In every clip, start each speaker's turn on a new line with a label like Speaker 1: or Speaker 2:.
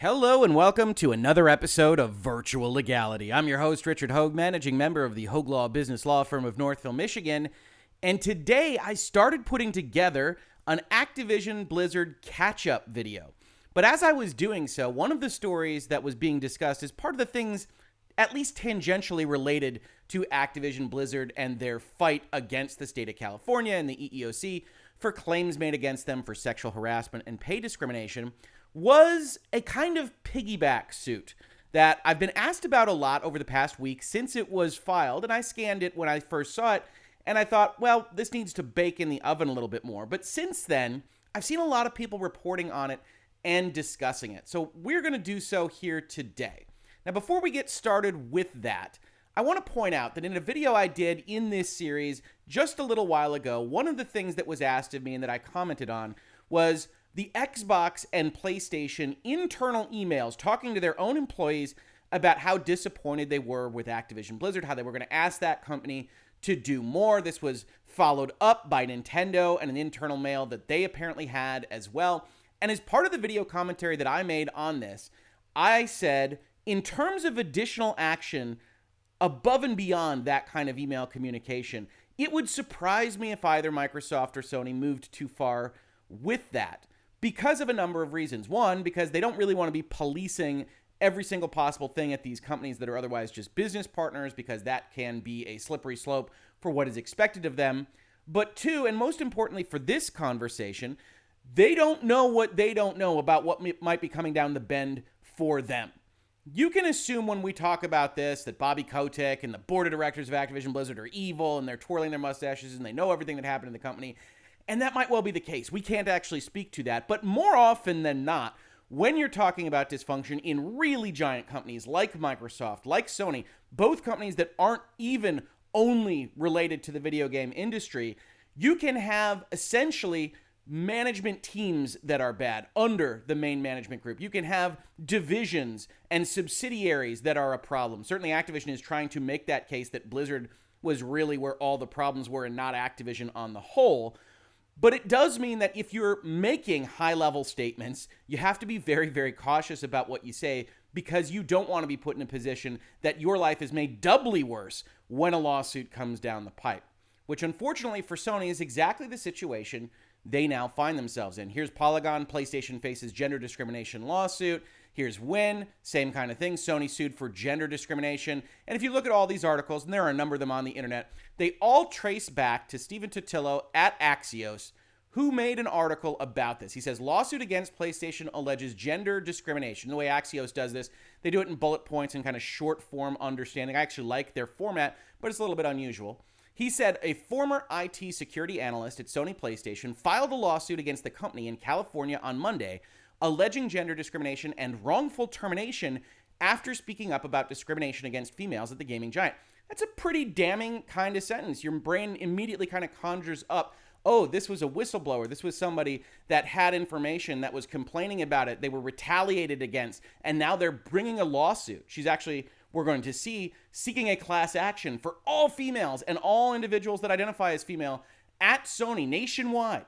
Speaker 1: Hello and welcome to another episode of Virtual Legality. I'm your host, Richard Hoeg, managing member of the Hoeg Law business law firm of Northville, Michigan. And today I started putting together an Activision Blizzard catch-up video. But as I was doing so, one of the stories that was being discussed is part of the things at least tangentially related to Activision Blizzard and their fight against the state of California and the EEOC for claims made against them for sexual harassment and pay discrimination was a kind of piggyback suit that I've been asked about a lot over the past week since it was filed, and I scanned it when I first saw it, and I thought, well, this needs to bake in the oven a little bit more. But since then, I've seen a lot of people reporting on it and discussing it. So we're going to do so here today. Now, before we get started with that, I want to point out that in a video I did in this series just a little while ago, one of the things that was asked of me and that I commented on was the Xbox and PlayStation internal emails talking to their own employees about how disappointed they were with Activision Blizzard, how they were going to ask that company to do more. This was followed up by Nintendo and an internal mail that they apparently had as well. And as part of the video commentary that I made on this, I said, in terms of additional action above and beyond that kind of email communication, it would surprise me if either Microsoft or Sony moved too far with that because of a number of reasons. One, because they don't really want to be policing every single possible thing at these companies that are otherwise just business partners, because that can be a slippery slope for what is expected of them. But two, and most importantly for this conversation, they don't know what they don't know about what might be coming down the bend for them. You can assume when we talk about this that Bobby Kotick and the board of directors of Activision Blizzard are evil and they're twirling their mustaches and they know everything that happened in the company. And that might well be the case. We can't actually speak to that. But more often than not, when you're talking about dysfunction in really giant companies like Microsoft, like Sony, both companies that aren't even only related to the video game industry, you can have essentially management teams that are bad under the main management group. You can have divisions and subsidiaries that are a problem. Certainly Activision is trying to make that case that Blizzard was really where all the problems were and not Activision on the whole. But it does mean that if you're making high-level statements, you have to be very, very cautious about what you say, because you don't want to be put in a position that your life is made doubly worse when a lawsuit comes down the pipe, which unfortunately for Sony is exactly the situation they now find themselves in. Here's Polygon, PlayStation faces gender discrimination lawsuit. Here's Win, same kind of thing. Sony sued for gender discrimination. And if you look at all these articles, and there are a number of them on the internet, they all trace back to Stephen Totilo at Axios, who made an article about this. He says, lawsuit against PlayStation alleges gender discrimination. The way Axios does this, they do it in bullet points and kind of short form understanding. I actually like their format, but it's a little bit unusual. He said a former IT security analyst at Sony PlayStation filed a lawsuit against the company in California on Monday, alleging gender discrimination and wrongful termination after speaking up about discrimination against females at the gaming giant. That's a pretty damning kind of sentence. Your brain immediately kind of conjures up, oh, this was a whistleblower. This was somebody that had information, that was complaining about it. They were retaliated against, and now they're bringing a lawsuit. She's actually, we're going to see, seeking a class action for all females and all individuals that identify as female at Sony nationwide.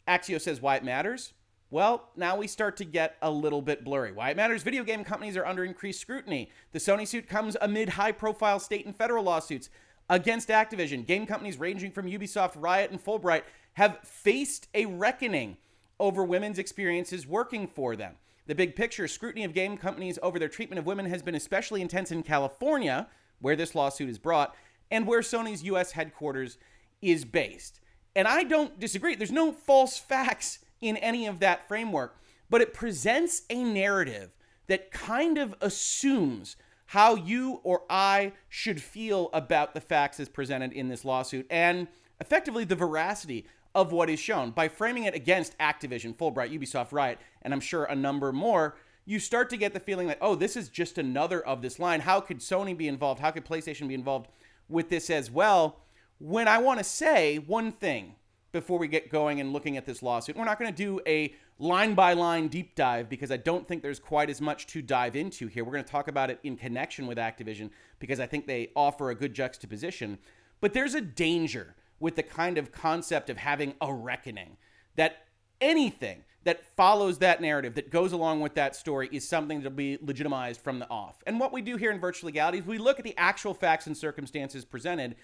Speaker 1: Axios says why it matters. Well, now we start to get a little bit blurry. Why it matters: video game companies are under increased scrutiny. The Sony suit comes amid high-profile state and federal lawsuits against Activision. Game companies ranging from Ubisoft, Riot, and Fulbright have faced a reckoning over women's experiences working for them. The big picture: scrutiny of game companies over their treatment of women has been especially intense in California, where this lawsuit is brought, and where Sony's U.S. headquarters is based. And I don't disagree. There's no false facts in any of that framework, but it presents a narrative that kind of assumes how you or I should feel about the facts as presented in this lawsuit, and effectively the veracity of what is shown. By framing it against Activision, Fulbright, Ubisoft, Riot, and I'm sure a number more, you start to get the feeling that, oh, this is just another of this line. How could Sony be involved? How could PlayStation be involved with this as well? When I want to say one thing before we get going and looking at this lawsuit. We're not going to do a line-by-line deep dive because I don't think there's quite as much to dive into here. We're going to talk about it in connection with Activision because I think they offer a good juxtaposition. But there's a danger with the kind of concept of having a reckoning, that anything that follows that narrative, that goes along with that story, is something that'll be legitimized from the off. And what we do here in Virtual Legality is we look at the actual facts and circumstances presented.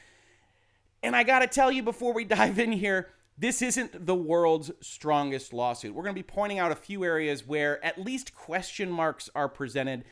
Speaker 1: And I got to tell you before we dive in here, this isn't the world's strongest lawsuit. We're going to be pointing out a few areas where at least question marks are presented.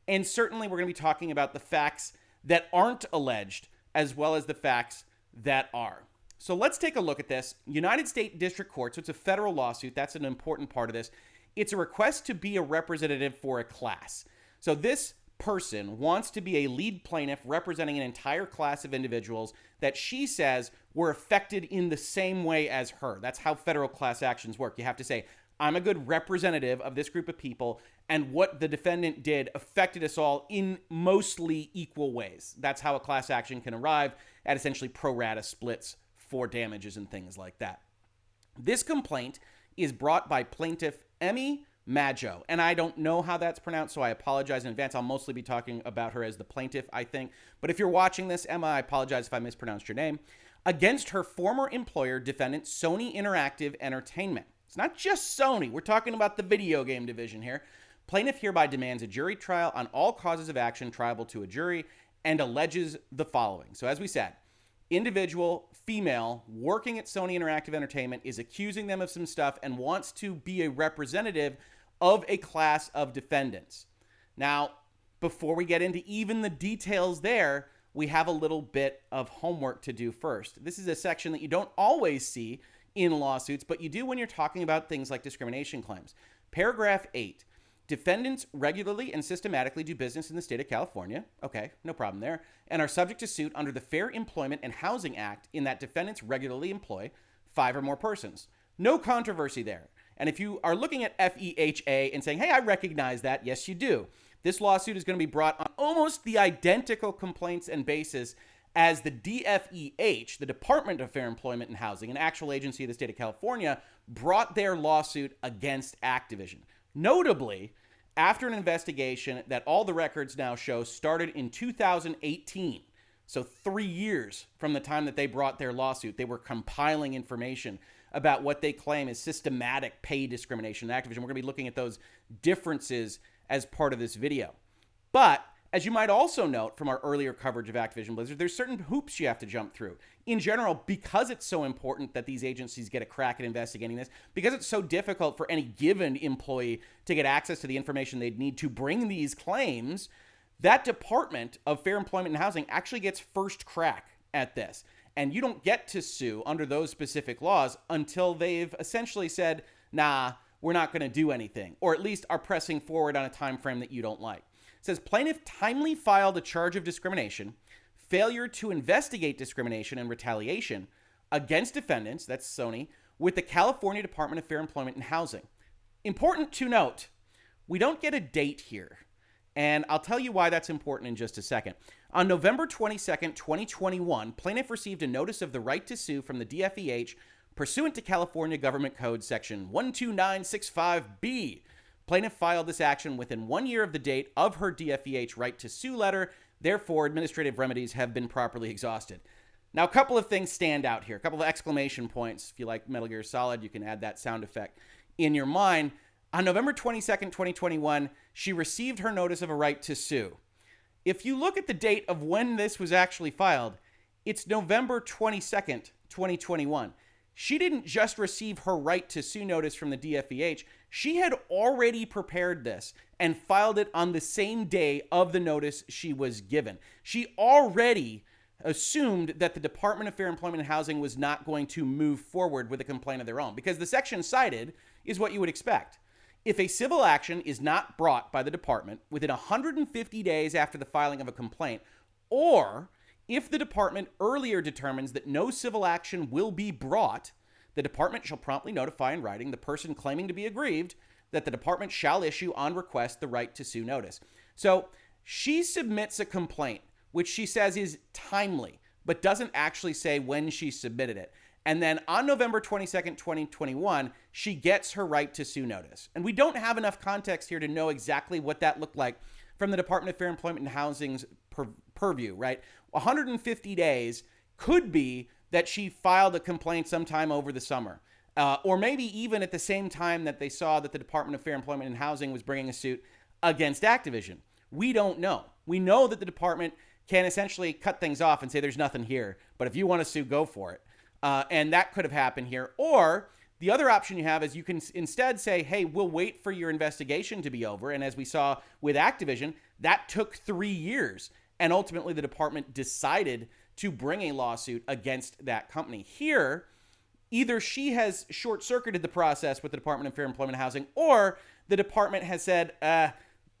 Speaker 1: And certainly we're going to be talking about the facts that aren't alleged as well as the facts that are. So let's take a look at this. United States District Court, so it's a federal lawsuit. That's an important part of this. It's a request to be a representative for a class. So this person wants to be a lead plaintiff representing an entire class of individuals that she says were affected in the same way as her. That's how federal class actions work. You have to say, I'm a good representative of this group of people, and what the defendant did affected us all in mostly equal ways. That's how a class action can arrive at essentially pro rata splits for damages and things like that. This complaint is brought by plaintiff Emmy Majo, and I don't know how that's pronounced, so I apologize in advance. I'll mostly be talking about her as the plaintiff, I think. But if you're watching this, Emma, I apologize if I mispronounced your name. Against her former employer, defendant Sony Interactive Entertainment. It's not just Sony. We're talking about the video game division here. Plaintiff hereby demands a jury trial on all causes of action triable to a jury and alleges the following. So as we said, individual, female, working at Sony Interactive Entertainment is accusing them of some stuff and wants to be a representative of a class of defendants. Now, before we get into even the details there, we have a little bit of homework to do first. This is a section that you don't always see in lawsuits, but you do when you're talking about things like discrimination claims. Paragraph 8. Defendants regularly and systematically do business in the state of California. Okay, no problem there. And are subject to suit under the Fair Employment and Housing Act in that defendants regularly employ 5 or more persons. No controversy there. And if you are looking at FEHA and saying, hey, I recognize that, yes, you do. This lawsuit is going to be brought on almost the identical complaints and basis as the DFEH, the Department of Fair Employment and Housing, an actual agency of the state of California, brought their lawsuit against Activision. Notably, after an investigation that all the records now show started in 2018, so 3 years from the time that they brought their lawsuit, they were compiling information about what they claim is systematic pay discrimination in Activision. We're going to be looking at those differences as part of this video. But as you might also note from our earlier coverage of Activision Blizzard, there's certain hoops you have to jump through. In general, because it's so important that these agencies get a crack at investigating this, because it's so difficult for any given employee to get access to the information they'd need to bring these claims, that Department of Fair Employment and Housing actually gets first crack at this. And you don't get to sue under those specific laws until they've essentially said, nah, we're not going to do anything, or at least are pressing forward on a time frame that you don't like. It says plaintiff timely filed a charge of discrimination, failure to investigate discrimination and retaliation against defendants, that's Sony, with the California Department of Fair Employment and Housing. Important to note, we don't get a date here, and I'll tell you why that's important in just a second. On November 22nd, 2021, plaintiff received a notice of the right to sue from the DFEH pursuant to California Government Code Section 12965B. Plaintiff filed this action within 1 year of the date of her DFEH right to sue letter. Therefore, administrative remedies have been properly exhausted. Now, a couple of things stand out here, a couple of exclamation points. If you like Metal Gear Solid, you can add that sound effect in your mind. On November 22nd, 2021, she received her notice of a right to sue. If you look at the date of when this was actually filed, it's November 22nd, 2021. She didn't just receive her right to sue notice from the DFEH. She had already prepared this and filed it on the same day of the notice she was given. She already assumed that the Department of Fair Employment and Housing was not going to move forward with a complaint of their own, because the section cited is what you would expect. If a civil action is not brought by the department within 150 days after the filing of a complaint, or if the department earlier determines that no civil action will be brought, the department shall promptly notify in writing the person claiming to be aggrieved that the department shall issue on request the right to sue notice. So she submits a complaint, which she says is timely, but doesn't actually say when she submitted it. And then on November 22nd, 2021, she gets her right to sue notice. And we don't have enough context here to know exactly what that looked like from the Department of Fair Employment and Housing's purview, right? 150 days could be that she filed a complaint sometime over the summer. or maybe even at the same time that they saw that the Department of Fair Employment and Housing was bringing a suit against Activision. We don't know. We know that the department can essentially cut things off and say there's nothing here, but if you want to sue, go for it. And that could have happened here. Or the other option you have is you can instead say, hey, we'll wait for your investigation to be over. And as we saw with Activision, that took 3 years. And ultimately, the department decided to bring a lawsuit against that company. Here, either she has short-circuited the process with the Department of Fair Employment and Housing, or the department has said,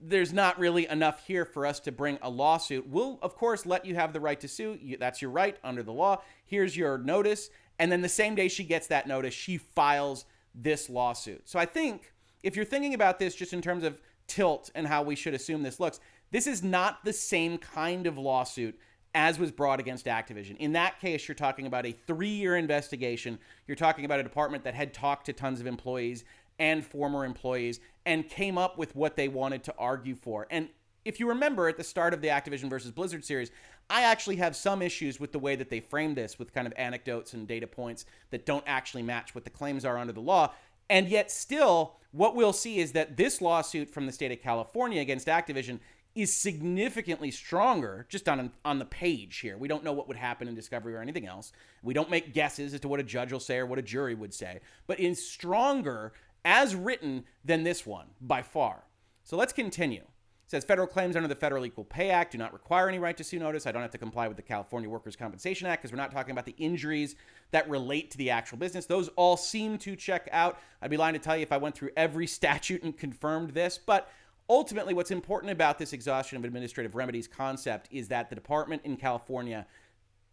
Speaker 1: there's not really enough here for us to bring a lawsuit. We'll, of course, let you have the right to sue. That's your right under the law. Here's your notice. And then the same day she gets that notice, she files this lawsuit. So I think if you're thinking about this just in terms of tilt and how we should assume this looks, this is not the same kind of lawsuit as was brought against Activision. In that case, you're talking about a 3-year investigation. You're talking about a department that had talked to tons of employees and former employees and came up with what they wanted to argue for. And if you remember at the start of the Activision versus Blizzard series, I actually have some issues with the way that they framed this with kind of anecdotes and data points that don't actually match what the claims are under the law. And yet still, what we'll see is that this lawsuit from the state of California against Activision is significantly stronger just on the page here. We don't know what would happen in discovery or anything else. We don't make guesses as to what a judge will say or what a jury would say, but is stronger as written than this one by far. So let's continue. It says federal claims under the Federal Equal Pay Act do not require any right to sue notice. I don't have to comply with the California Workers' Compensation Act because we're not talking about the injuries that relate to the actual business. Those all seem to check out. I'd be lying to tell you if I went through every statute and confirmed this, but ultimately, what's important about this exhaustion of administrative remedies concept is that the department in California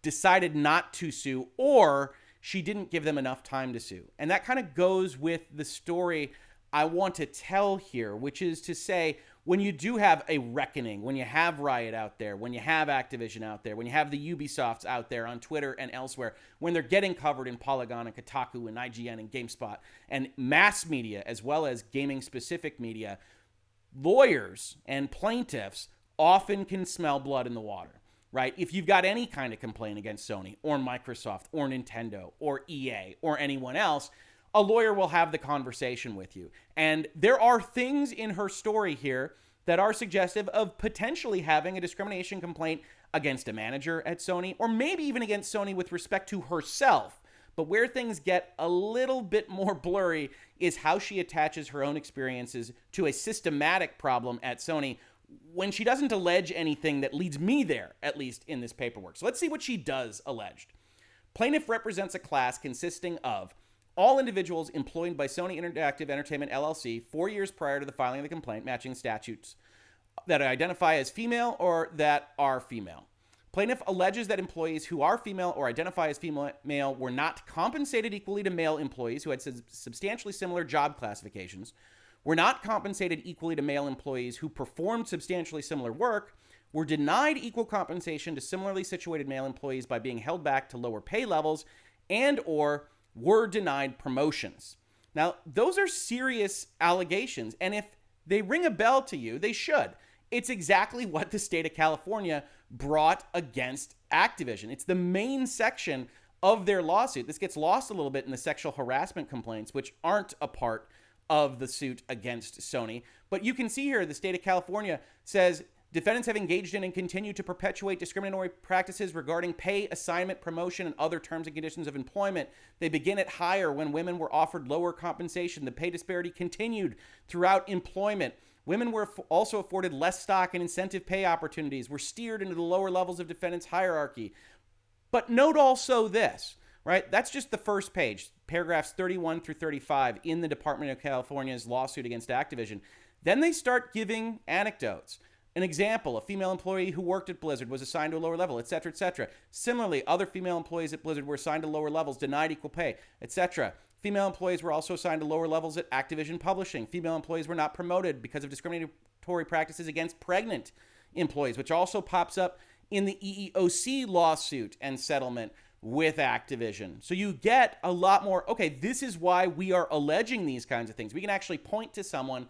Speaker 1: decided not to sue, or she didn't give them enough time to sue. And that kind of goes with the story I want to tell here, which is to say, when you do have a reckoning, when you have Riot out there, when you have Activision out there, when you have the Ubisofts out there on Twitter and elsewhere, when they're getting covered in Polygon and Kotaku and IGN and GameSpot and mass media as well as gaming-specific media, lawyers and plaintiffs often can smell blood in the water, right? If you've got any kind of complaint against Sony or Microsoft or Nintendo or EA or anyone else, a lawyer will have the conversation with you. And there are things in her story here that are suggestive of potentially having a discrimination complaint against a manager at Sony, or maybe even against Sony with respect to herself. But where things get a little bit more blurry is how she attaches her own experiences to a systematic problem at Sony when she doesn't allege anything that leads me there, at least in this paperwork. So let's see what she does alleged. Plaintiff represents a class consisting of all individuals employed by Sony Interactive Entertainment, LLC, 4 years prior to the filing of the complaint, matching statutes that identify as female or that are female. Plaintiff alleges that employees who are female or identify as female were not compensated equally to male employees who had substantially similar job classifications, were not compensated equally to male employees who performed substantially similar work, were denied equal compensation to similarly situated male employees by being held back to lower pay levels, and or were denied promotions. Now, those are serious allegations, and if they ring a bell to you, they should. It's exactly what the state of California brought against Activision. It's the main section of their lawsuit. This gets lost a little bit in the sexual harassment complaints, which aren't a part of the suit against Sony. But you can see here the state of California says defendants have engaged in and continue to perpetuate discriminatory practices regarding pay, assignment, promotion, and other terms and conditions of employment. They begin at higher when women were offered lower compensation. The pay disparity continued throughout employment. Women were also afforded less stock and incentive pay opportunities, were steered into the lower levels of defendants' hierarchy. But note also this, right? That's just the first page, paragraphs 31 through 35 in the Department of California's lawsuit against Activision. Then they start giving anecdotes. An example, a female employee who worked at Blizzard was assigned to a lower level, etc., etc. Similarly, other female employees at Blizzard were assigned to lower levels, denied equal pay, etc. Female employees were also assigned to lower levels at Activision Publishing. Female employees were not promoted because of discriminatory practices against pregnant employees, which also pops up in the EEOC lawsuit and settlement with Activision. So you get a lot more, okay, this is why we are alleging these kinds of things. We can actually point to someone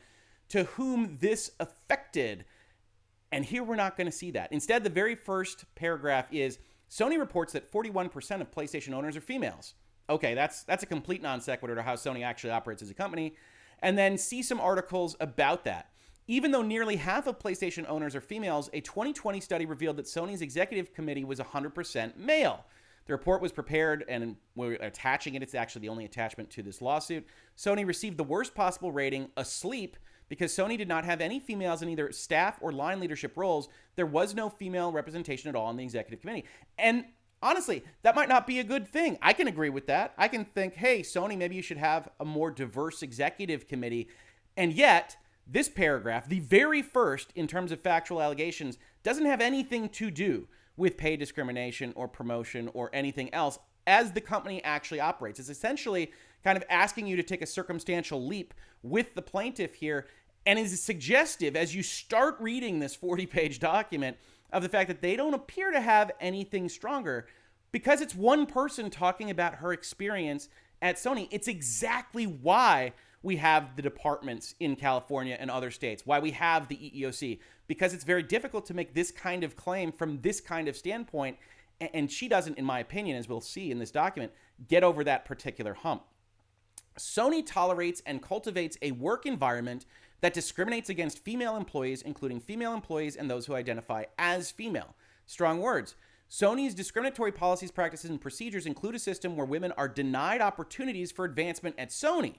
Speaker 1: to whom this affected. And here we're not going to see that. Instead, the very first paragraph is, Sony reports that 41% of PlayStation owners are females. Okay, that's a complete non sequitur to how Sony actually operates as a company. And then see some articles about that. Even though nearly half of PlayStation owners are females, a 2020 study revealed that Sony's executive committee was 100% male. The report was prepared, and we're attaching it. It's actually the only attachment to this lawsuit. Sony received the worst possible rating, asleep, because Sony did not have any females in either staff or line leadership roles. There was no female representation at all in the executive committee. And honestly, that might not be a good thing. I can agree with that. I can think, hey, Sony, maybe you should have a more diverse executive committee. And yet, this paragraph, the very first in terms of factual allegations, doesn't have anything to do with pay discrimination or promotion or anything else as the company actually operates. It's essentially kind of asking you to take a circumstantial leap with the plaintiff here, and is suggestive as you start reading this 40-page document of the fact that they don't appear to have anything stronger because it's one person talking about her experience at Sony. It's exactly why we have the departments in California and other states, why we have the EEOC, because it's very difficult to make this kind of claim from this kind of standpoint. And she doesn't, in my opinion, as we'll see in this document, get over that particular hump. Sony tolerates and cultivates a work environment that discriminates against female employees, including female employees and those who identify as female. Strong words. Sony's discriminatory policies, practices, and procedures include a system where women are denied opportunities for advancement at Sony.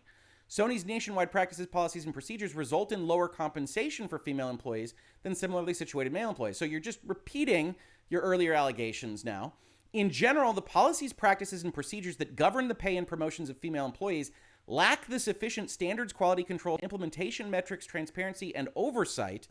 Speaker 1: Sony's nationwide practices, policies, and procedures result in lower compensation for female employees than similarly situated male employees. So you're just repeating your earlier allegations now. In general, the policies, practices, and procedures that govern the pay and promotions of female employees lack the sufficient standards, quality control, implementation metrics, transparency, and oversight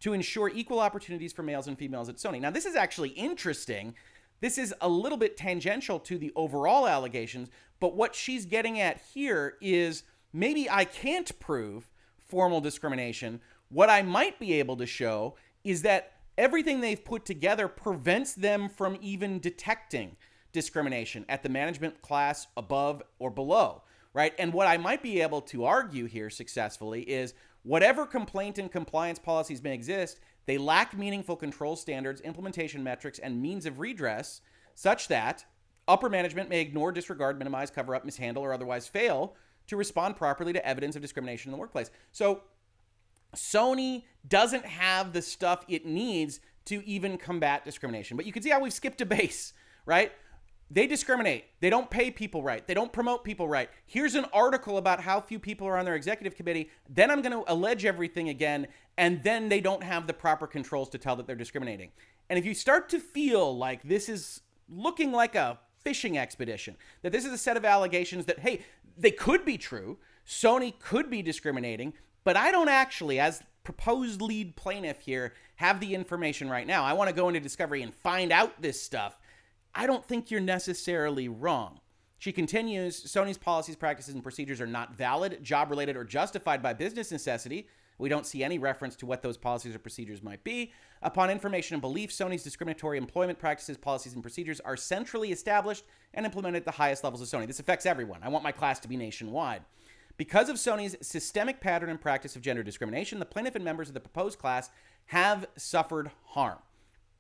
Speaker 1: to ensure equal opportunities for males and females at Sony. Now, this is actually interesting. This is a little bit tangential to the overall allegations, but what she's getting at here is maybe I can't prove formal discrimination. What I might be able to show is that everything they've put together prevents them from even detecting discrimination at the management class above or below, right? And what I might be able to argue here successfully is whatever complaint and compliance policies may exist, they lack meaningful control standards, implementation metrics, and means of redress such that upper management may ignore, disregard, minimize, cover up, mishandle, or otherwise fail to respond properly to evidence of discrimination in the workplace. So Sony doesn't have the stuff it needs to even combat discrimination. But you can see how we've skipped a base, right? They discriminate. They don't pay people right. They don't promote people right. Here's an article about how few people are on their executive committee. Then I'm going to allege everything again. And then they don't have the proper controls to tell that they're discriminating. And if you start to feel like this is looking like a fishing expedition, that this is a set of allegations that, hey, they could be true, Sony could be discriminating, but I don't actually, as proposed lead plaintiff here, have the information right now. I want to go into discovery and find out this stuff. I don't think you're necessarily wrong. She continues, Sony's policies, practices, and procedures are not valid, job-related, or justified by business necessity. We don't see any reference to what those policies or procedures might be. Upon information and belief, Sony's discriminatory employment practices, policies, and procedures are centrally established and implemented at the highest levels of Sony. This affects everyone. I want my class to be nationwide. Because of Sony's systemic pattern and practice of gender discrimination, the plaintiff and members of the proposed class have suffered harm.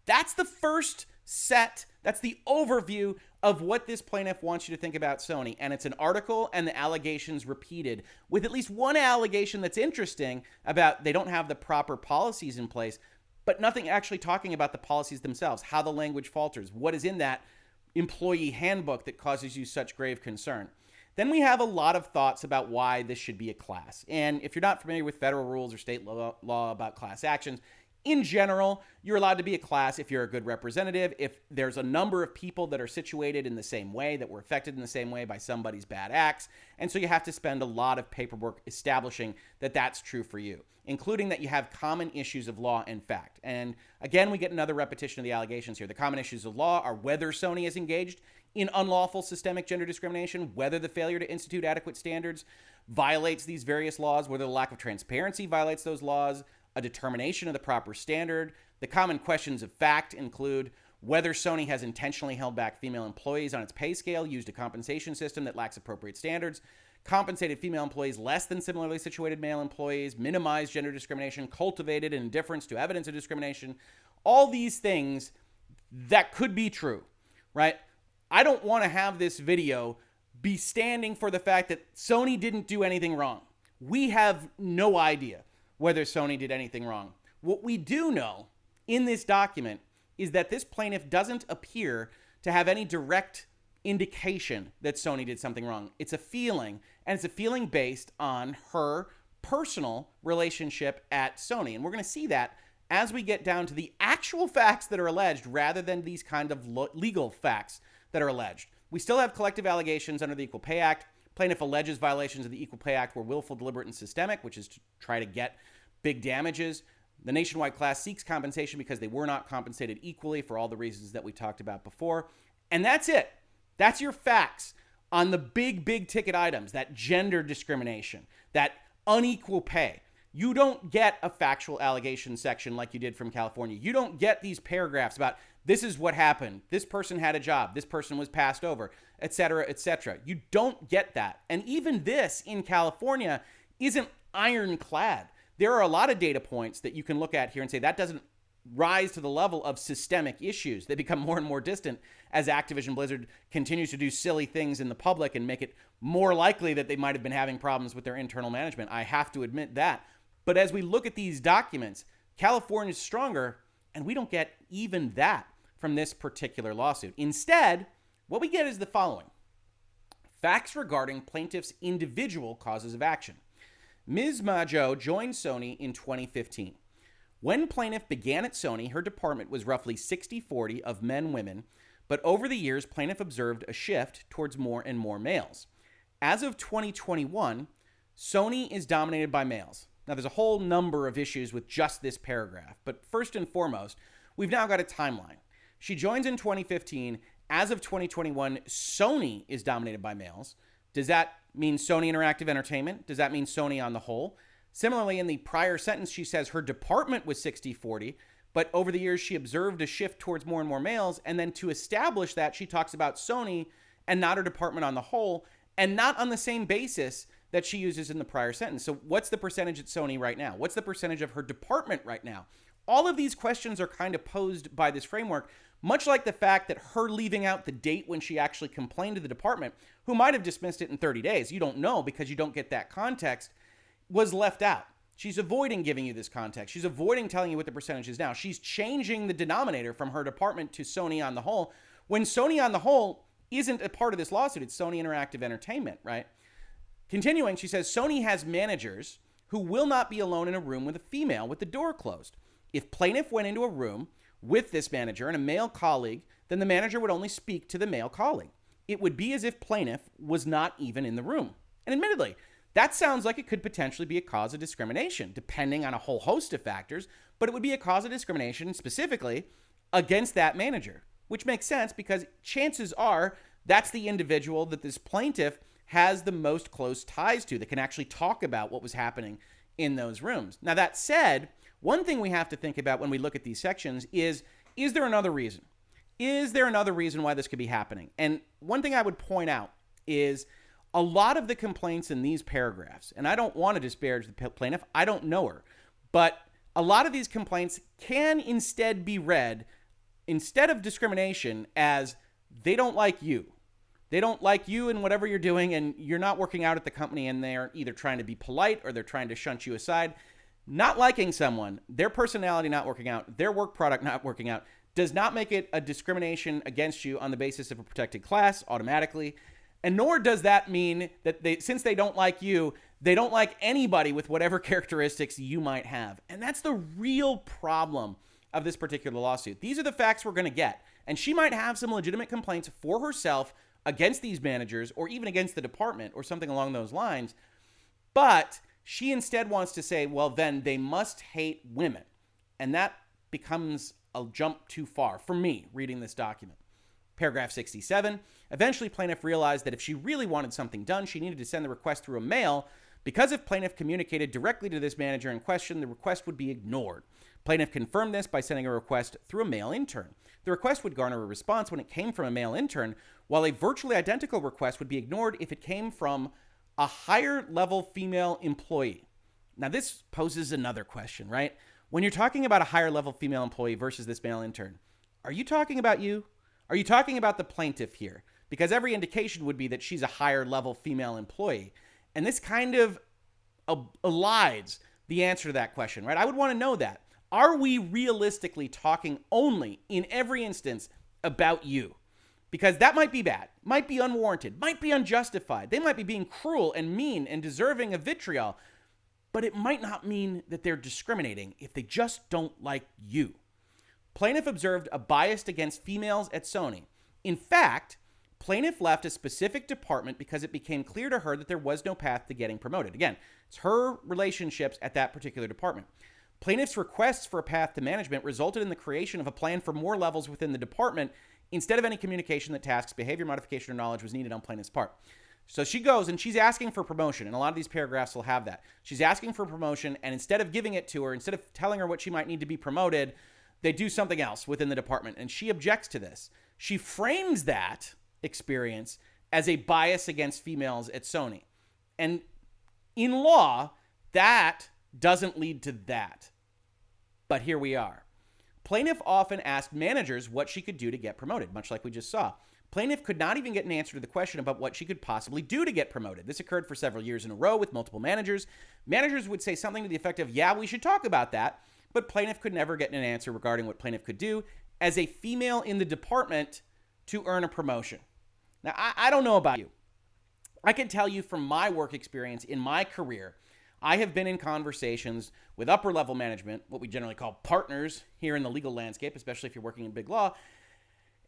Speaker 1: That's the first set. That's the overview of what this plaintiff wants you to think about Sony. And it's an article and the allegations repeated with at least one allegation that's interesting about they don't have the proper policies in place, but nothing actually talking about the policies themselves, how the language falters, what is in that employee handbook that causes you such grave concern. Then we have a lot of thoughts about why this should be a class. And if you're not familiar with federal rules or state law about class actions, in general, you're allowed to be a class if you're a good representative, if there's a number of people that are situated in the same way, that were affected in the same way by somebody's bad acts. And so you have to spend a lot of paperwork establishing that that's true for you, including that you have common issues of law and fact. And again, we get another repetition of the allegations here. The common issues of law are whether Sony is engaged in unlawful systemic gender discrimination, whether the failure to institute adequate standards violates these various laws, whether the lack of transparency violates those laws, a determination of the proper standard. The common questions of fact include whether Sony has intentionally held back female employees on its pay scale, used a compensation system that lacks appropriate standards, compensated female employees less than similarly situated male employees, minimized gender discrimination, cultivated indifference to evidence of discrimination. All these things that could be true, right? I don't want to have this video be standing for the fact that Sony didn't do anything wrong. We have no idea whether Sony did anything wrong. What we do know in this document is that this plaintiff doesn't appear to have any direct indication that Sony did something wrong. It's a feeling, and it's a feeling based on her personal relationship at Sony. And we're going to see that as we get down to the actual facts that are alleged rather than these kind of legal facts that are alleged. We still have collective allegations under the Equal Pay Act. Plaintiff alleges violations of the Equal Pay Act were willful, deliberate, and systemic, which is to try to get big damages. The nationwide class seeks compensation because they were not compensated equally for all the reasons that we talked about before. And that's it. That's your facts on the big ticket items, that gender discrimination, that unequal pay. You don't get a factual allegation section like you did from California. You don't get these paragraphs about this is what happened. This person had a job. This person was passed over, et cetera, et cetera. You don't get that. And even this in California isn't ironclad. There are a lot of data points that you can look at here and say that doesn't rise to the level of systemic issues. They become more and more distant as Activision Blizzard continues to do silly things in the public and make it more likely that they might have been having problems with their internal management. I have to admit that. But as we look at these documents, California is stronger, and we don't get even that from this particular lawsuit. Instead, what we get is the following. Facts regarding plaintiff's individual causes of action. Ms. Majo joined Sony in 2015. When plaintiff began at Sony, her department was roughly 60-40 of men-women, but over the years, plaintiff observed a shift towards more and more males. As of 2021, Sony is dominated by males. Now, there's a whole number of issues with just this paragraph, but first and foremost, we've now got a timeline. She joins in 2015. As of 2021, Sony is dominated by males. Does that mean Sony Interactive Entertainment? Does that mean Sony on the whole? Similarly, in the prior sentence, she says her department was 60-40, but over the years, she observed a shift towards more and more males. And then to establish that, she talks about Sony and not her department on the whole, and not on the same basis that she uses in the prior sentence. So what's the percentage at Sony right now? What's the percentage of her department right now? All of these questions are kind of posed by this framework, much like the fact that her leaving out the date when she actually complained to the department, who might have dismissed it in 30 days, you don't know because you don't get that context, was left out. She's avoiding giving you this context. She's avoiding telling you what the percentage is now. She's changing the denominator from her department to Sony on the whole, when Sony on the whole isn't a part of this lawsuit. It's Sony Interactive Entertainment, right? Continuing, she says, Sony has managers who will not be alone in a room with a female with the door closed. If plaintiff went into a room with this manager and a male colleague, then the manager would only speak to the male colleague. It would be as if plaintiff was not even in the room. And admittedly, that sounds like it could potentially be a cause of discrimination, depending on a whole host of factors, but it would be a cause of discrimination specifically against that manager, which makes sense because chances are that's the individual that this plaintiff has the most close ties to that can actually talk about what was happening in those rooms. Now, that said, one thing we have to think about when we look at these sections is there another reason? Is there another reason why this could be happening? And one thing I would point out is a lot of the complaints in these paragraphs, and I don't want to disparage the plaintiff, I don't know her, but a lot of these complaints can instead be read, instead of discrimination, as they don't like you. They don't like you and whatever you're doing, and you're not working out at the company, and they're either trying to be polite or they're trying to shunt you aside. Not liking someone, their personality not working out, their work product not working out, does not make it a discrimination against you on the basis of a protected class automatically. And nor does that mean that since they don't like you, they don't like anybody with whatever characteristics you might have. And that's the real problem of this particular lawsuit. These are the facts we're going to get. And she might have some legitimate complaints for herself against these managers or even against the department or something along those lines. But she instead wants to say, well, then they must hate women. And that becomes a jump too far for me reading this document. Paragraph 67, eventually plaintiff realized that if she really wanted something done, she needed to send the request through a mail because if plaintiff communicated directly to this manager in question, the request would be ignored. Plaintiff confirmed this by sending a request through a male intern. The request would garner a response when it came from a male intern, while a virtually identical request would be ignored if it came from a higher level female employee. Now this poses another question, right? When you're talking about a higher level female employee versus this male intern, are you talking about you? Are you talking about the plaintiff here? because every indication would be that she's a higher level female employee. And this kind of elides the answer to that question, right? I would want to know that. Are we realistically talking only in every instance about you? Because that might be bad, might be unwarranted, might be unjustified. They might be being cruel and mean and deserving of vitriol, but it might not mean that they're discriminating if they just don't like you. Plaintiff observed a bias against females at Sony. In fact, plaintiff left a specific department because it became clear to her that there was no path to getting promoted. Again, it's her relationships at that particular department. Plaintiff's requests for a path to management resulted in the creation of a plan for more levels within the department instead of any communication that tasks, behavior modification, or knowledge was needed on plaintiff's part. So she goes and she's asking for promotion, and a lot of these paragraphs will have that. She's asking for promotion, and instead of giving it to her, instead of telling her what she might need to be promoted, they do something else within the department, and she objects to this. She frames that experience as a bias against females at Sony. And in law, that doesn't lead to that. But here we are. Plaintiff often asked managers what she could do to get promoted, much like we just saw. Plaintiff could not even get an answer to the question about what she could possibly do to get promoted. This occurred for several years in a row with multiple managers. Managers would say something to the effect of, yeah, we should talk about that, but plaintiff could never get an answer regarding what plaintiff could do as a female in the department to earn a promotion. Now, I don't know about you. I can tell you from my work experience in my career, I have been in conversations with upper level management, what we generally call partners here in the legal landscape, especially if you're working in big law.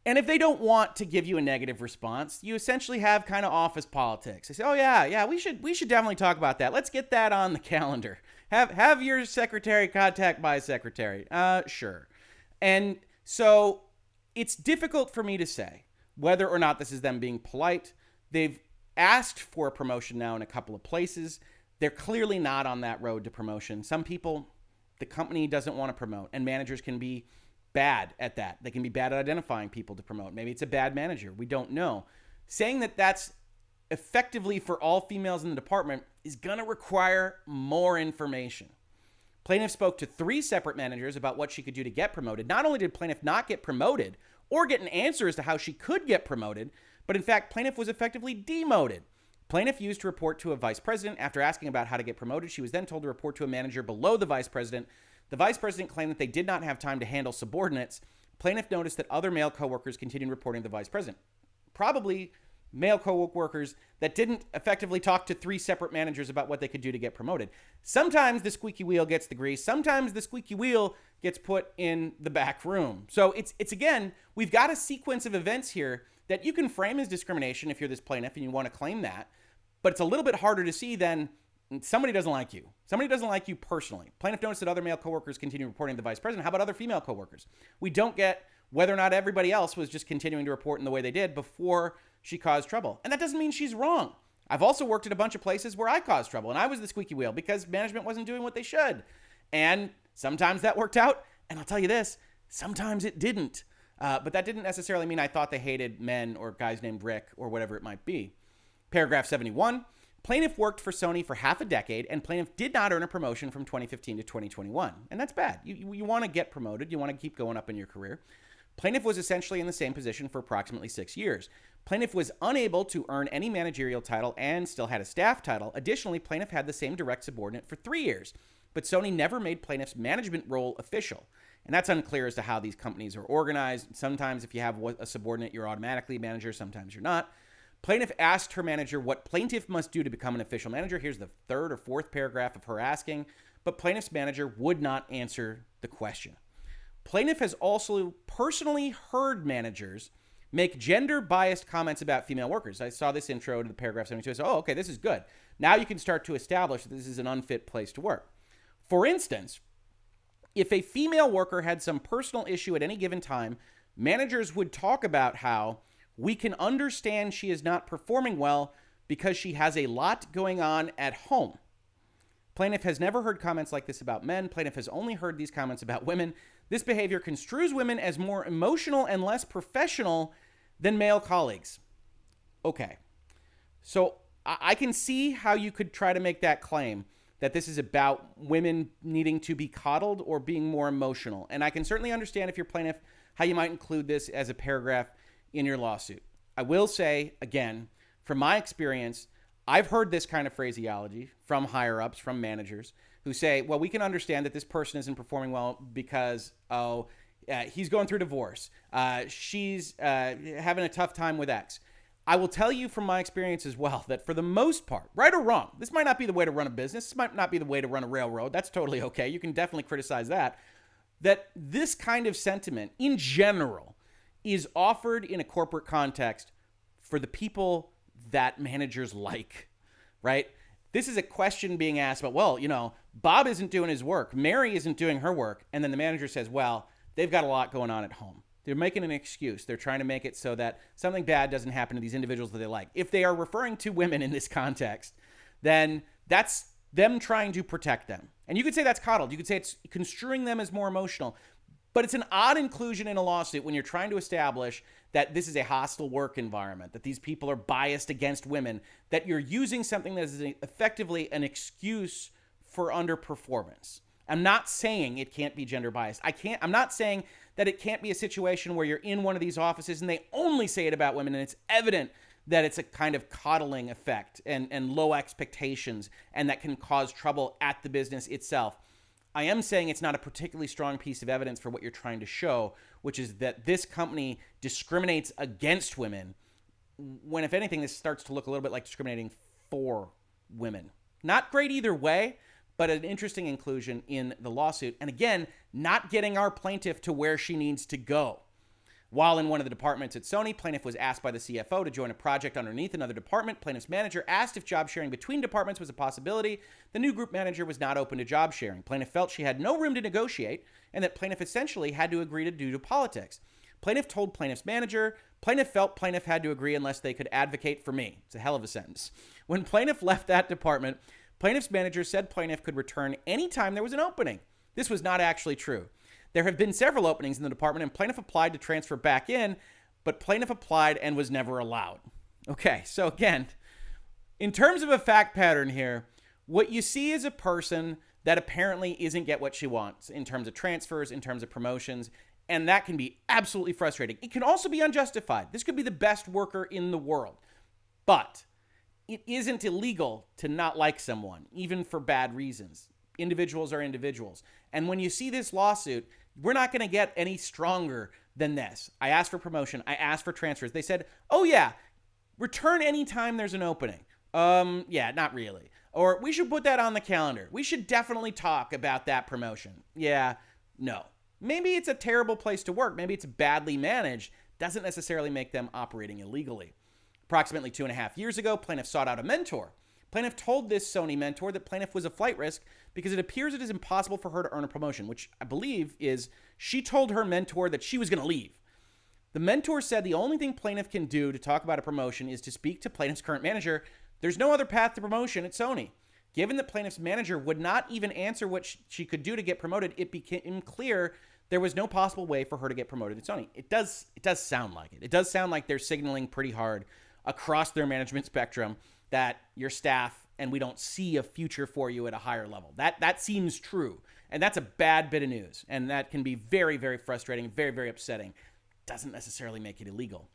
Speaker 1: And if they don't want to give you a negative response, you essentially have kind of office politics. They say, oh yeah, we should definitely talk about that. Let's get that on the calendar. Have your secretary contact my secretary. Sure. And so it's difficult for me to say whether or not this is them being polite. They've asked for a promotion now in a couple of places. They're clearly not on that road to promotion. Some people, the company doesn't want to promote, and managers can be bad at that. They can be bad at identifying people to promote. Maybe it's a bad manager. We don't know. Saying that that's effectively for all females in the department is going to require more information. Plaintiff spoke to 3 separate managers about what she could do to get promoted. Not only did plaintiff not get promoted or get an answer as to how she could get promoted, but in fact, plaintiff was effectively demoted. Plaintiff used to report to a vice president. After asking about how to get promoted, she was then told to report to a manager below the vice president. The vice president claimed that they did not have time to handle subordinates. Plaintiff noticed that other male coworkers continued reporting to the vice president. Probably male coworkers that didn't effectively talk to 3 separate managers about what they could do to get promoted. Sometimes the squeaky wheel gets the grease. Sometimes the squeaky wheel gets put in the back room. So it's again, we've got a sequence of events here that you can frame as discrimination if you're this plaintiff and you want to claim that. But it's a little bit harder to see than somebody doesn't like you. Somebody doesn't like you personally. Plaintiff noticed that other male coworkers continue reporting to the vice president. How about other female coworkers? We don't get whether or not everybody else was just continuing to report in the way they did before she caused trouble. And that doesn't mean she's wrong. I've also worked at a bunch of places where I caused trouble, and I was the squeaky wheel because management wasn't doing what they should. And sometimes that worked out, and I'll tell you this, sometimes it didn't. But that didn't necessarily mean I thought they hated men or guys named Rick or whatever it might be. Paragraph 71, plaintiff worked for Sony for half a decade, and plaintiff did not earn a promotion from 2015 to 2021. And that's bad. You want to get promoted. You want to keep going up in your career. Plaintiff was essentially in the same position for approximately 6 years. Plaintiff was unable to earn any managerial title and still had a staff title. Additionally, plaintiff had the same direct subordinate for 3 years, but Sony never made plaintiff's management role official. And that's unclear as to how these companies are organized. Sometimes if you have a subordinate, you're automatically a manager. Sometimes you're not. Plaintiff asked her manager what plaintiff must do to become an official manager. Here's the 3rd or 4th paragraph of her asking, but plaintiff's manager would not answer the question. Plaintiff has also personally heard managers make gender-biased comments about female workers. I saw this intro to the paragraph 72. I said, oh, okay, this is good. Now you can start to establish that this is an unfit place to work. For instance, if a female worker had some personal issue at any given time, managers would talk about how we can understand she is not performing well because she has a lot going on at home. Plaintiff has never heard comments like this about men. Plaintiff has only heard these comments about women. This behavior construes women as more emotional and less professional than male colleagues. Okay, so I can see how you could try to make that claim that this is about women needing to be coddled or being more emotional. And I can certainly understand if you're plaintiff, how you might include this as a paragraph in your lawsuit. I will say, again, from my experience, I've heard this kind of phraseology from higher ups, from managers who say, well, we can understand that this person isn't performing well because, he's going through divorce. She's having a tough time with X. I will tell you from my experience as well that for the most part, right or wrong, this might not be the way to run a business. This might not be the way to run a railroad. That's totally okay. You can definitely criticize that. That this kind of sentiment in general is offered in a corporate context for the people that managers like, right? This is a question being asked about, well, Bob isn't doing his work. Mary isn't doing her work. And then the manager says, well, they've got a lot going on at home. They're making an excuse. They're trying to make it so that something bad doesn't happen to these individuals that they like. If they are referring to women in this context, then that's them trying to protect them. And you could say that's coddled. You could say it's construing them as more emotional. But it's an odd inclusion in a lawsuit when you're trying to establish that this is a hostile work environment, that these people are biased against women, that you're using something that is effectively an excuse for underperformance. I'm not saying it can't be gender biased. I'm not saying that it can't be a situation where you're in one of these offices and they only say it about women and it's evident that it's a kind of coddling effect and low expectations and that can cause trouble at the business itself. I am saying it's not a particularly strong piece of evidence for what you're trying to show, which is that this company discriminates against women when, if anything, this starts to look a little bit like discriminating for women. Not great either way, but an interesting inclusion in the lawsuit. And again, not getting our plaintiff to where she needs to go. While in one of the departments at Sony, plaintiff was asked by the CFO to join a project underneath another department. Plaintiff's manager asked if job sharing between departments was a possibility. The new group manager was not open to job sharing. Plaintiff felt she had no room to negotiate and that plaintiff essentially had to agree to due to politics. Plaintiff told plaintiff's manager, plaintiff felt plaintiff had to agree unless they could advocate for me. It's a hell of a sentence. When plaintiff left that department, plaintiff's manager said plaintiff could return anytime there was an opening. This was not actually true. There have been several openings in the department and plaintiff applied to transfer back in, but plaintiff applied and was never allowed. Okay, so again, in terms of a fact pattern here, what you see is a person that apparently isn't get what she wants in terms of transfers, in terms of promotions, and that can be absolutely frustrating. It can also be unjustified. This could be the best worker in the world, but it isn't illegal to not like someone, even for bad reasons. Individuals are individuals. And when you see this lawsuit, we're not going to get any stronger than this. I asked for promotion. I asked for transfers. They said, oh yeah, return anytime there's an opening. Yeah, not really. Or we should put that on the calendar. We should definitely talk about that promotion. Yeah, no. Maybe it's a terrible place to work. Maybe it's badly managed. Doesn't necessarily make them operating illegally. Approximately 2.5 years ago, plaintiff sought out a mentor. Plaintiff told this Sony mentor that plaintiff was a flight risk because it appears it is impossible for her to earn a promotion, which I believe is she told her mentor that she was going to leave. The mentor said the only thing plaintiff can do to talk about a promotion is to speak to plaintiff's current manager. There's no other path to promotion at Sony. Given that plaintiff's manager would not even answer what she could do to get promoted, it became clear there was no possible way for her to get promoted at Sony. It does sound like it. It does sound like they're signaling pretty hard across their management spectrum that your staff and we don't see a future for you at a higher level. That seems true. And that's a bad bit of news. And that can be very, very frustrating, very, very upsetting. Doesn't necessarily make it illegal.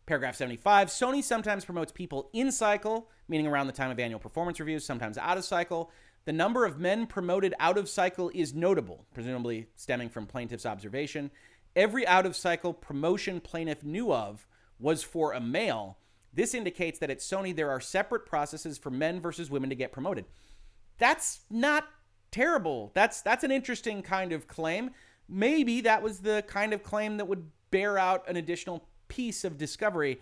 Speaker 1: Paragraph 75, Sony sometimes promotes people in cycle, meaning around the time of annual performance reviews, sometimes out of cycle. The number of men promoted out of cycle is notable, presumably stemming from plaintiff's observation. Every out of cycle promotion plaintiff knew of was for a male. This indicates that at Sony there are separate processes for men versus women to get promoted. That's not terrible. That's an interesting kind of claim. Maybe that was the kind of claim that would bear out an additional piece of discovery,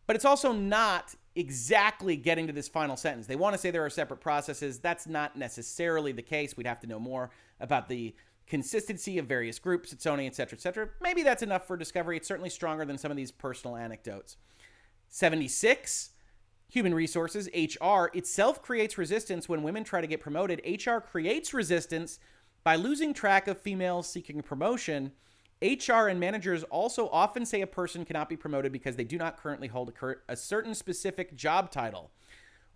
Speaker 1: but it's also not exactly getting to this final sentence. They want to say there are separate processes. That's not necessarily the case. We'd have to know more about the consistency of various groups at Sony, et cetera, et cetera. Maybe that's enough for discovery. It's certainly stronger than some of these personal anecdotes. 76, human resources, HR, itself creates resistance when women try to get promoted. HR creates resistance by losing track of females seeking promotion. HR and managers also often say a person cannot be promoted because they do not currently hold a certain specific job title.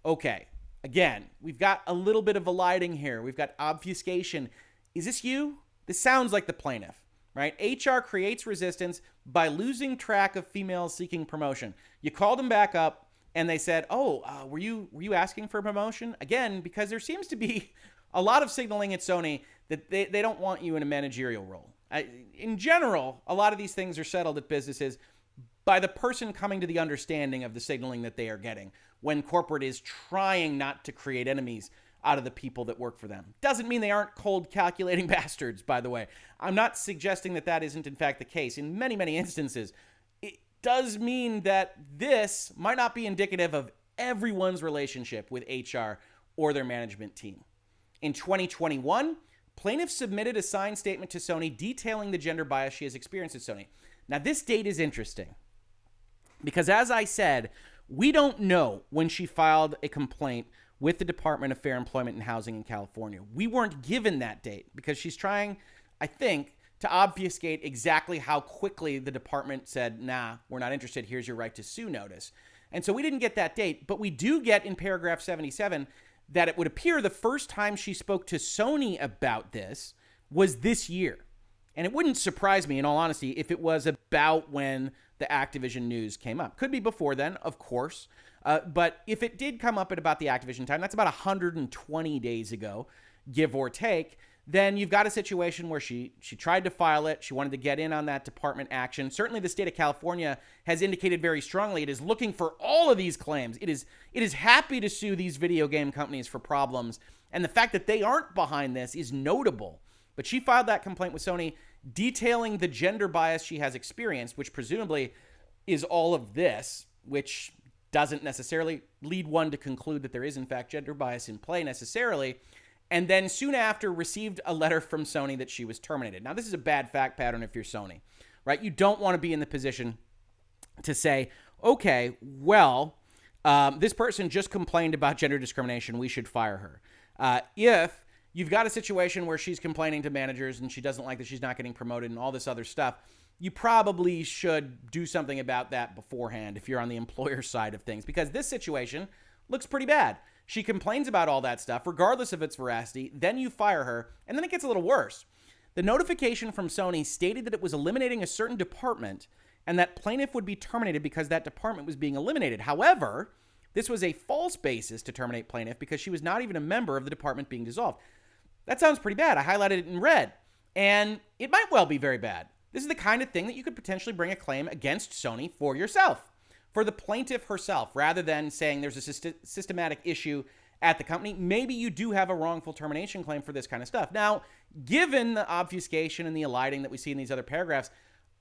Speaker 1: Okay, again, we've got a little bit of eliding here. We've got obfuscation. Is this you? This sounds like the plaintiff. right? HR creates resistance by losing track of females seeking promotion. You called them back up and they said, were you asking for a promotion? Again, because there seems to be a lot of signaling at Sony that they don't want you in a managerial role. In general, a lot of these things are settled at businesses by the person coming to the understanding of the signaling that they are getting when corporate is trying not to create enemies out of the people that work for them. Doesn't mean they aren't cold, calculating bastards, by the way. I'm not suggesting that that isn't in fact the case. In many, many instances, it does mean that this might not be indicative of everyone's relationship with HR or their management team. In 2021, plaintiff submitted a signed statement to Sony detailing the gender bias she has experienced at Sony. Now, this date is interesting because, as I said, we don't know when she filed a complaint with the Department of Fair Employment and Housing in California. We weren't given that date because she's trying, I think, to obfuscate exactly how quickly the department said, nah, we're not interested. Here's your right to sue notice. And so we didn't get that date, but we do get in paragraph 77 that it would appear the first time she spoke to Sony about this was this year. And it wouldn't surprise me, in all honesty, if it was about when the Activision news came up. Could be before then, of course. But if it did come up at about the Activision time, that's about 120 days ago, give or take, then you've got a situation where she tried to file it. She wanted to get in on that department action. Certainly the state of California has indicated very strongly it is looking for all of these claims. It is happy to sue these video game companies for problems. And the fact that they aren't behind this is notable. But she filed that complaint with Sony detailing the gender bias she has experienced, which presumably is all of this, which doesn't necessarily lead one to conclude that there is, in fact, gender bias in play necessarily, and then soon after received a letter from Sony that she was terminated. Now, this is a bad fact pattern if you're Sony, right? You don't want to be in the position to say, okay, well, this person just complained about gender discrimination. We should fire her. If you've got a situation where she's complaining to managers and she doesn't like that she's not getting promoted and all this other stuff, you probably should do something about that beforehand if you're on the employer side of things, because this situation looks pretty bad. She complains about all that stuff, regardless of its veracity. Then you fire her, and then it gets a little worse. The notification from Sony stated that it was eliminating a certain department and that plaintiff would be terminated because that department was being eliminated. However, this was a false basis to terminate plaintiff because she was not even a member of the department being dissolved. That sounds pretty bad. I highlighted it in red, and it might well be very bad. This is the kind of thing that you could potentially bring a claim against Sony for yourself, for the plaintiff herself, rather than saying there's a systematic issue at the company. Maybe you do have a wrongful termination claim for this kind of stuff. Now, given the obfuscation and the eliding that we see in these other paragraphs,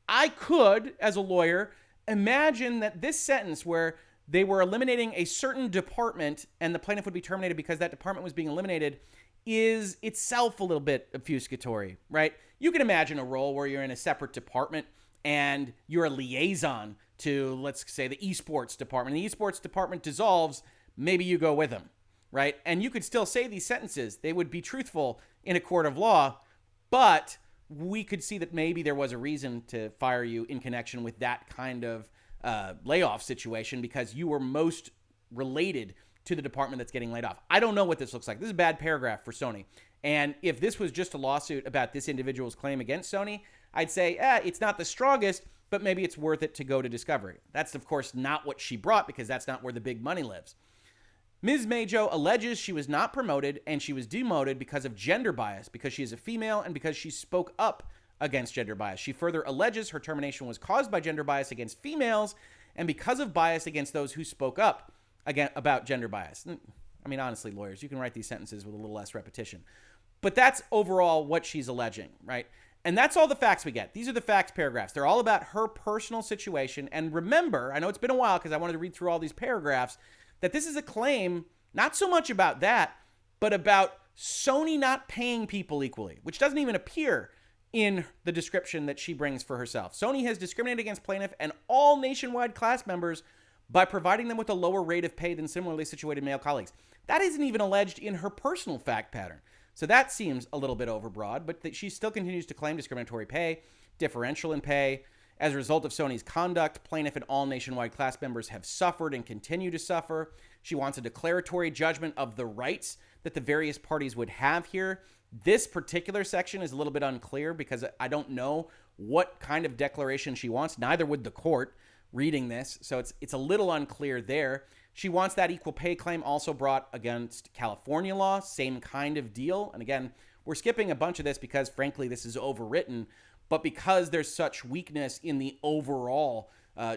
Speaker 1: I could, as a lawyer, imagine that this sentence where they were eliminating a certain department and the plaintiff would be terminated because that department was being eliminated is itself a little bit obfuscatory, right? You can imagine a role where you're in a separate department and you're a liaison to, let's say, the esports department. The esports department dissolves, maybe you go with them, right? And you could still say these sentences. They would be truthful in a court of law, but we could see that maybe there was a reason to fire you in connection with that kind of layoff situation because you were most related to the department that's getting laid off. I don't know what this looks like. This is a bad paragraph for Sony. And if this was just a lawsuit about this individual's claim against Sony, I'd say, it's not the strongest, but maybe it's worth it to go to discovery. That's, of course, not what she brought because that's not where the big money lives. Ms. Majo alleges she was not promoted and she was demoted because of gender bias, because she is a female and because she spoke up against gender bias. She further alleges her termination was caused by gender bias against females and because of bias against those who spoke up about gender bias. I mean, honestly, lawyers, you can write these sentences with a little less repetition. But that's overall what she's alleging, right? And that's all the facts we get. These are the facts paragraphs. They're all about her personal situation. And remember, I know it's been a while because I wanted to read through all these paragraphs, that this is a claim not so much about that, but about Sony not paying people equally, which doesn't even appear in the description that she brings for herself. Sony has discriminated against plaintiff and all nationwide class members by providing them with a lower rate of pay than similarly situated male colleagues. That isn't even alleged in her personal fact pattern. So that seems a little bit overbroad, but she still continues to claim discriminatory pay, differential in pay. As a result of Sony's conduct, plaintiff and all nationwide class members have suffered and continue to suffer. She wants a declaratory judgment of the rights that the various parties would have here. This particular section is a little bit unclear because I don't know what kind of declaration she wants. Neither would the court reading this, so it's a little unclear there. She wants that equal pay claim also brought against California law, same kind of deal. And again, we're skipping a bunch of this because, frankly, this is overwritten, but because there's such weakness in the overall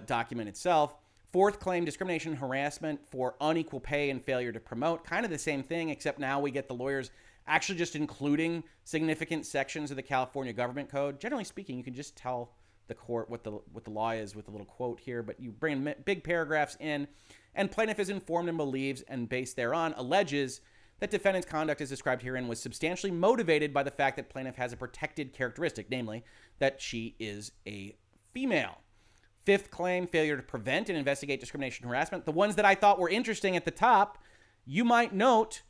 Speaker 1: document itself. Fourth claim, discrimination and harassment for unequal pay and failure to promote. Kind of the same thing, except now we get the lawyers actually just including significant sections of the California government code. Generally speaking, you can just tell the court what the law is with a little quote here, but you bring big paragraphs in, and plaintiff is informed and believes, and based thereon, alleges that defendant's conduct as described herein was substantially motivated by the fact that plaintiff has a protected characteristic, namely that she is a female. Fifth claim, failure to prevent and investigate discrimination and harassment. The ones that I thought were interesting at the top, you might note,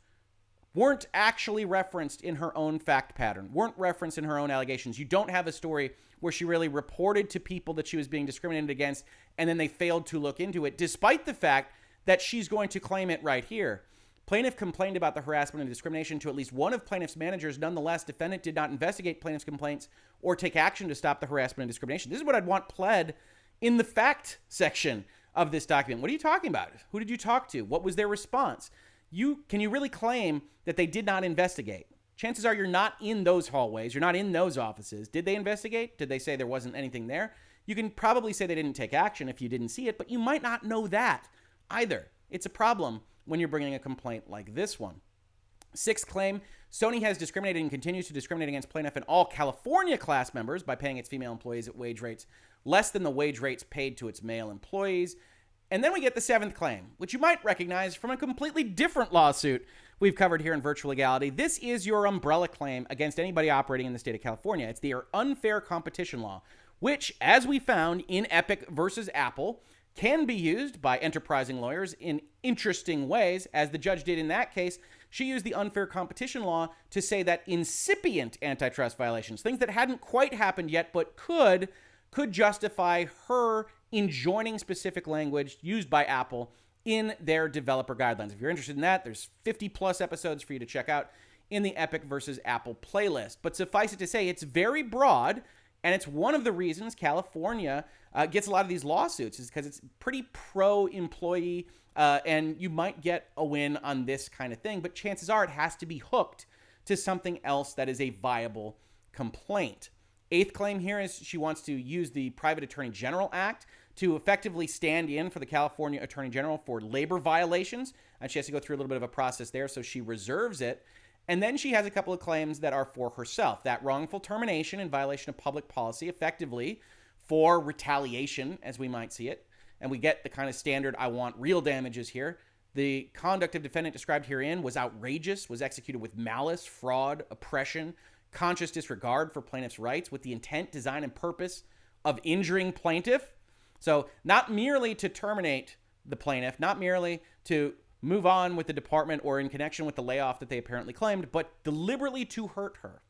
Speaker 1: weren't actually referenced in her own fact pattern, weren't referenced in her own allegations. You don't have a story where she really reported to people that she was being discriminated against, and then they failed to look into it, despite the fact that she's going to claim it right here. Plaintiff complained about the harassment and discrimination to at least one of plaintiff's managers. Nonetheless, defendant did not investigate plaintiff's complaints or take action to stop the harassment and discrimination. This is what I'd want pled in the fact section of this document. What are you talking about? Who did you talk to? What was their response? Can you really claim that they did not investigate? Chances are you're not in those hallways. You're not in those offices. Did they investigate? Did they say there wasn't anything there? You can probably say they didn't take action if you didn't see it, but you might not know that either. It's a problem when you're bringing a complaint like this one. Sixth claim, Sony has discriminated and continues to discriminate against plaintiff and all California class members by paying its female employees at wage rates less than the wage rates paid to its male employees. And then we get the seventh claim, which you might recognize from a completely different lawsuit we've covered here in Virtual Legality. This is your umbrella claim against anybody operating in the state of California. It's the unfair competition law, which, as we found in Epic versus Apple, can be used by enterprising lawyers in interesting ways. As the judge did in that case, she used the unfair competition law to say that incipient antitrust violations, things that hadn't quite happened yet but could justify her enjoining specific language used by Apple in their developer guidelines. If you're interested in that, there's 50 plus episodes for you to check out in the Epic versus Apple playlist. But suffice it to say, it's very broad, and it's one of the reasons California gets a lot of these lawsuits, is because it's pretty pro-employee, and you might get a win on this kind of thing, but chances are it has to be hooked to something else that is a viable complaint. Eighth claim here is she wants to use the Private Attorney General Act to effectively stand in for the California Attorney General for labor violations. And she has to go through a little bit of a process there, so she reserves it. And then she has a couple of claims that are for herself. That wrongful termination in violation of public policy, effectively for retaliation, as we might see it. And we get the kind of standard, I want real damages here. The conduct of defendant described herein was outrageous, was executed with malice, fraud, oppression, conscious disregard for plaintiff's rights with the intent, design, and purpose of injuring plaintiff. So not merely to terminate the plaintiff, not merely to move on with the department or in connection with the layoff that they apparently claimed, but deliberately to hurt her.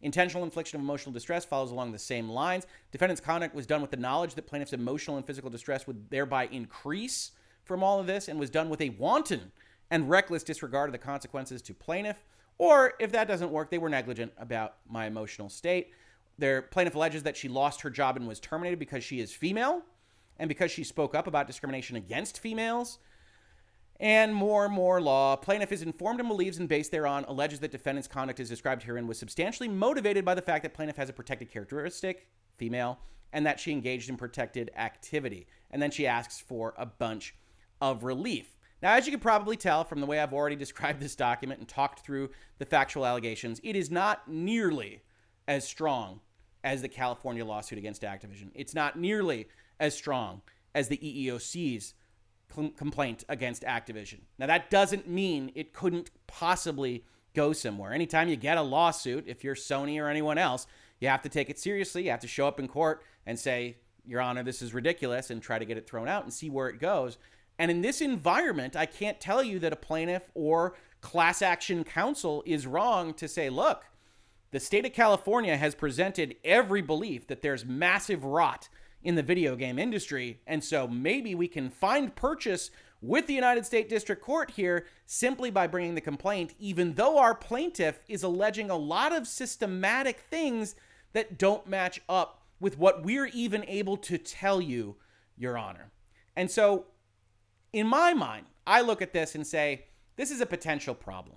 Speaker 1: Intentional infliction of emotional distress follows along the same lines. Defendant's conduct was done with the knowledge that plaintiff's emotional and physical distress would thereby increase from all of this, and was done with a wanton and reckless disregard of the consequences to plaintiff. Or if that doesn't work, they were negligent about my emotional state. Their plaintiff alleges that she lost her job and was terminated because she is female and because she spoke up about discrimination against females. And more law. Plaintiff is informed and believes, and based thereon, alleges that defendant's conduct as described herein was substantially motivated by the fact that plaintiff has a protected characteristic, female, and that she engaged in protected activity. And then she asks for a bunch of relief. Now, as you can probably tell from the way I've already described this document and talked through the factual allegations, it is not nearly as strong as the California lawsuit against Activision. It's not nearly as strong as the EEOC's complaint against Activision. Now, that doesn't mean it couldn't possibly go somewhere. Anytime you get a lawsuit, if you're Sony or anyone else, you have to take it seriously. You have to show up in court and say, Your Honor, this is ridiculous, and try to get it thrown out and see where it goes. And in this environment, I can't tell you that a plaintiff or class action counsel is wrong to say, look, the state of California has presented every belief that there's massive rot in the video game industry, and so maybe we can find purchase with the United States District Court here simply by bringing the complaint, even though our plaintiff is alleging a lot of systematic things that don't match up with what we're even able to tell you, Your Honor. And so, in my mind, I look at this and say, this is a potential problem.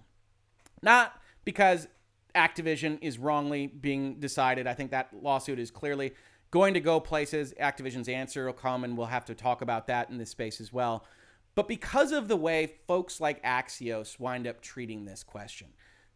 Speaker 1: Not because Activision is wrongly being decided. I think that lawsuit is clearly going to go places. Activision's answer will come, and we'll have to talk about that in this space as well. But because of the way folks like Axios wind up treating this question,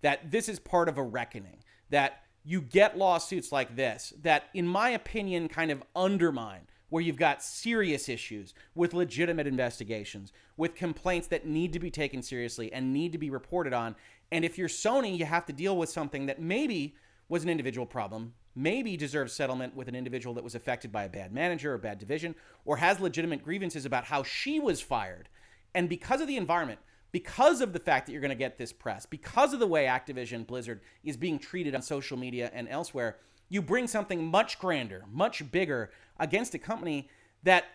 Speaker 1: that this is part of a reckoning, that you get lawsuits like this, that in my opinion kind of undermine where you've got serious issues with legitimate investigations, with complaints that need to be taken seriously and need to be reported on. And if you're Sony, you have to deal with something that maybe was an individual problem, maybe deserves settlement with an individual that was affected by a bad manager or bad division, or has legitimate grievances about how she was fired. And because of the environment, because of the fact that you're going to get this press, because of the way Activision Blizzard is being treated on social media and elsewhere, you bring something much grander, much bigger against a company that,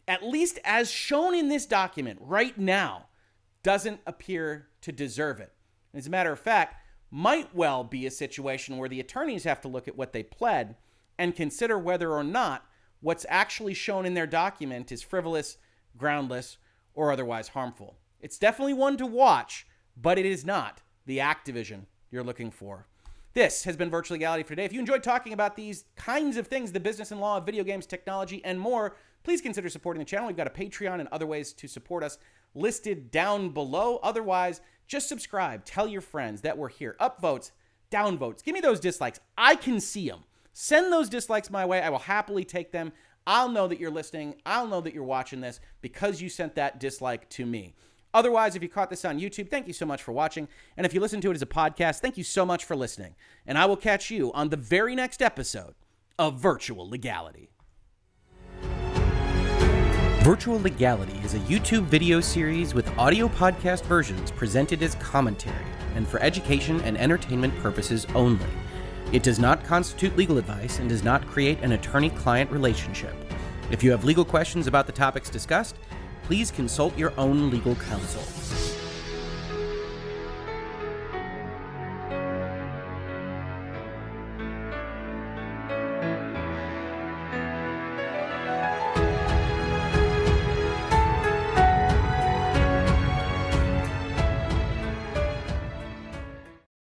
Speaker 1: at least as shown in this document right now, doesn't appear to deserve it. As a matter of fact, might well be a situation where the attorneys have to look at what they pled and consider whether or not what's actually shown in their document is frivolous, groundless, or otherwise harmful. It's definitely one to watch, but it is not the Activision you're looking for. This has been Virtual Legality for today. If you enjoyed talking about these kinds of things, the business and law of video games, technology, and more, please consider supporting the channel. We've got a Patreon and other ways to support us listed down below. Otherwise, just subscribe. Tell your friends that we're here. Upvotes, downvotes. Give me those dislikes. I can see them. Send those dislikes my way. I will happily take them. I'll know that you're listening. I'll know that you're watching this because you sent that dislike to me. Otherwise, if you caught this on YouTube, thank you so much for watching. And if you listen to it as a podcast, thank you so much for listening. And I will catch you on the very next episode of Virtual Legality. Virtual Legality is a YouTube video series with audio podcast versions presented as commentary and for education and entertainment purposes only. It does not constitute legal advice and does not create an attorney-client relationship. If you have legal questions about the topics discussed, please consult your own legal counsel.